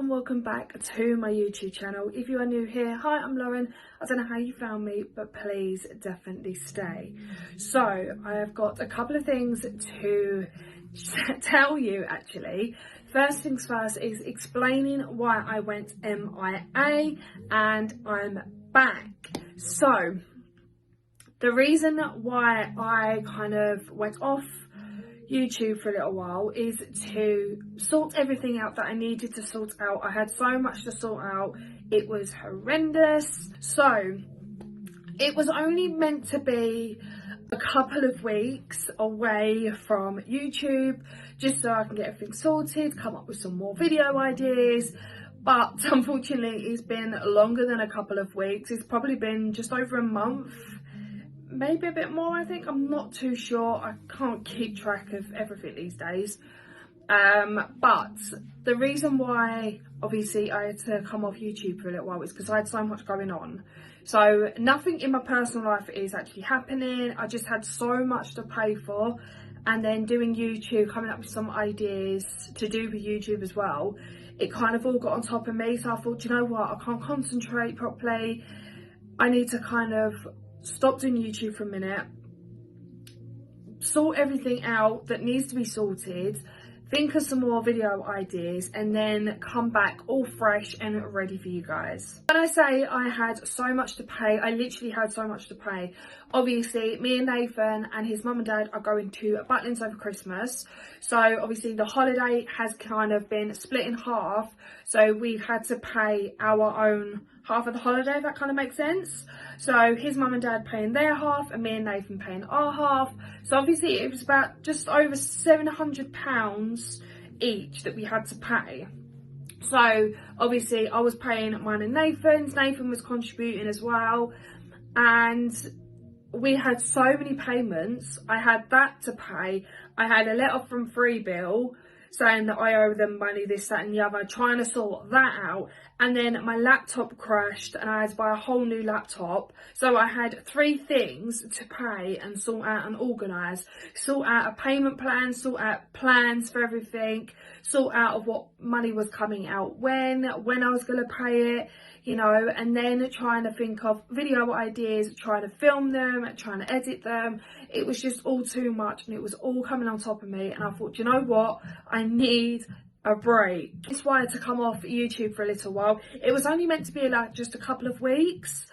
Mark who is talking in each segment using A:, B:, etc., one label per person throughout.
A: and welcome back to my YouTube channel. If you are new here, hi, I'm Lauren. I don't know how you found me, but please definitely stay. So I have got a couple of things to tell you actually. First things first is explaining why I went M.I.A. and I'm back. So the reason why I kind of went off YouTube for a little while is to sort everything out that I needed to sort out. I had so much to sort out, it was horrendous. So it was only meant to be a couple of weeks away from YouTube, just so I can get everything sorted, come up with some more video ideas. But unfortunately it's been longer than a couple of weeks. It's probably been just over a month, maybe a bit more. I think, I'm not too sure. I can't keep track of everything these days. But the reason why obviously I had to come off YouTube for a little while is because I had so much going on. So nothing in my personal life is actually happening. I just had so much to pay for, and then doing YouTube, coming up with some ideas to do with YouTube as well, it kind of all got on top of me. So I thought, you know what, I can't concentrate properly. I need to kind of stop doing YouTube for a minute, sort everything out that needs to be sorted, think of some more video ideas, and then come back all fresh and ready for you guys. When I say I had so much to pay, I literally had so much to pay. Obviously me and Nathan and his mum and dad are going to Butlins over Christmas, so obviously the holiday has kind of been split in half, so we've had to pay our own half of the holiday, if that kind of makes sense. So his mum and dad paying their half and me and Nathan paying our half. So obviously it was about just over £700 each that we had to pay. So obviously I was paying mine and Nathan's. Nathan was contributing as well, and we had so many payments. I had that to pay. I had a letter from Freebill saying that I owe them money, this, that and the other, trying to sort that out. And then my laptop crashed and I had to buy a whole new laptop. So I had 3 things to pay and sort out and organise. Sort out a payment plan, sort out plans for everything, sort out of what money was coming out when I was going to pay it, you know, and then trying to think of video ideas, trying to film them, trying to edit them. It was just all too much and it was all coming on top of me, and I thought, you know what, I need a break. That's why I had to come off YouTube for a little while. It was only meant to be like just a couple of weeks,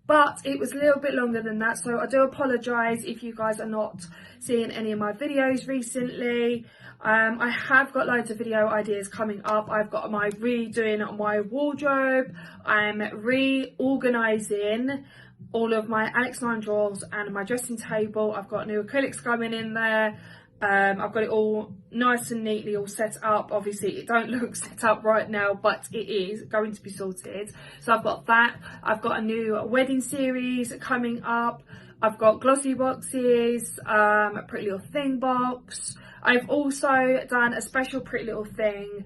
A: but it was a little bit longer than that, so I do apologise if you guys are not seeing any of my videos recently. I have got loads of video ideas coming up. I've got my redoing my wardrobe. I'm reorganising all of my Alex 9 drawers and my dressing table. I've got new acrylics going in there. I've got it all nice and neatly all set up. Obviously it don't look set up right now, but it is going to be sorted. So I've got that. I've got a new wedding series coming up. I've got glossy boxes, a Pretty Little Thing box. I've also done a special Pretty Little Thing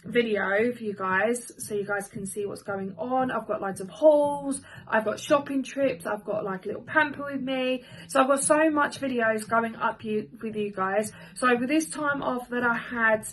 A: video for you guys, so you guys can see what's going on. I've got loads of hauls, I've got shopping trips, I've got like a little pamper with me. So I've got so much videos going up with you guys. So with this time off that I had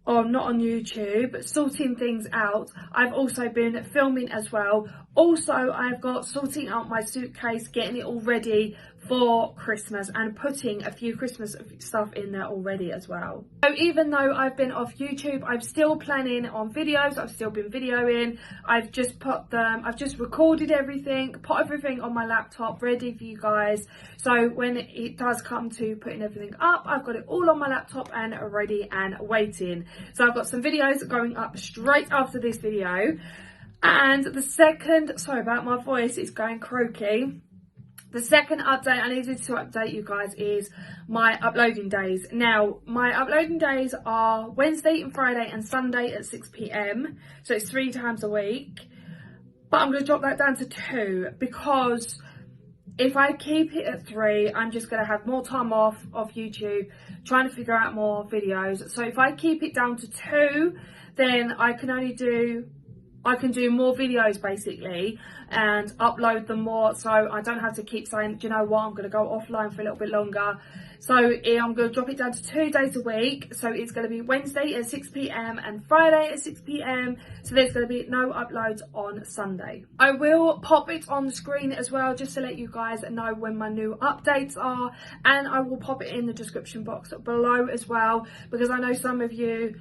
A: not on YouTube, but sorting things out, I've also been filming as well. Also, I've got sorting out my suitcase, getting it all ready for Christmas and putting a few Christmas stuff in there already as well. So even though I've been off YouTube, I'm still planning on videos. I've still been videoing. I've just recorded everything, put everything on my laptop ready for you guys. So when it does come to putting everything up, I've got it all on my laptop and ready and waiting. So I've got some videos going up straight after this video. And the second, sorry about my voice, it's going croaky. The second update I needed to update you guys is my uploading days. Now, my uploading days are Wednesday and Friday and Sunday at 6 PM. So it's 3 times a week. But I'm going to drop that down to 2, because if I keep it at 3, I'm just going to have more time off YouTube, trying to figure out more videos. So if I keep it down to 2, then I can only do I can do more videos basically and upload them more, so I don't have to keep saying, do you know what, I'm going to go offline for a little bit longer. So I'm going to drop it down to 2 days a week. So it's going to be Wednesday at 6 p.m. and Friday at 6 p.m. So there's going to be no uploads on Sunday. I will pop it on the screen as well, just to let you guys know when my new updates are, and I will pop it in the description box below as well, because I know some of you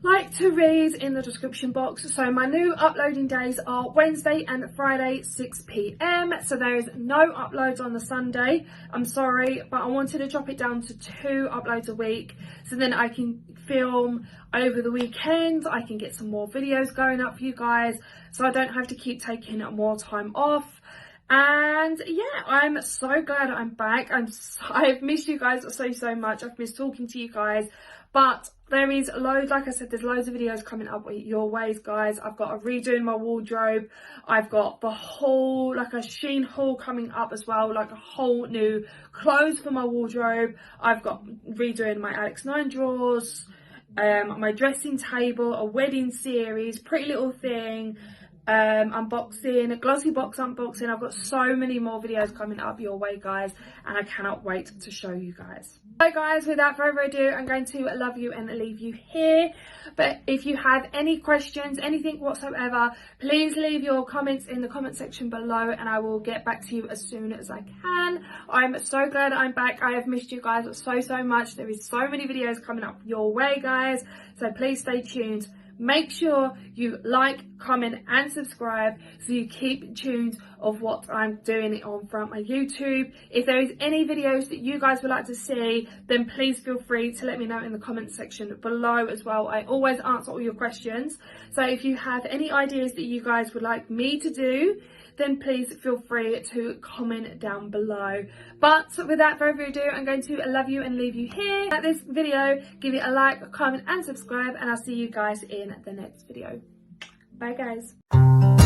A: like to read in the description box. So my new uploading days are Wednesday and Friday 6 p.m. so there is no uploads on the Sunday. I'm sorry, but I wanted to drop it down to 2 uploads a week, so then I can film over the weekend. I can get some more videos going up for you guys, so I don't have to keep taking more time off. And yeah, I'm so glad I'm back. I've missed you guys so much. I've missed talking to you guys, but there is loads, like I said, there's loads of videos coming up your ways, guys. I've got a redo in my wardrobe. I've got the whole, like a Shein haul coming up as well, like a whole new clothes for my wardrobe. I've got redoing my Alex 9 drawers, my dressing table, a wedding series, Pretty Little Thing, unboxing, a glossy box unboxing. I've got so many more videos coming up your way, guys, and I cannot wait to show you guys. So guys, without further ado, I'm going to love you and leave you here. But if you have any questions, anything whatsoever, please leave your comments in the comment section below, and I will get back to you as soon as I can. I'm so glad I'm back. I have missed you guys so much. There is so many videos coming up your way, guys, so please stay tuned. Make sure you like, comment and subscribe so you keep tuned of what I'm doing on from my YouTube. If there is any videos that you guys would like to see, then please feel free to let me know in the comment section below as well. I always answer all your questions. So if you have any ideas that you guys would like me to do, then please feel free to comment down below. But without further ado, I'm going to love you and leave you here. Like this video, give it a like, comment and subscribe, and I'll see you guys in the next video. Bye guys.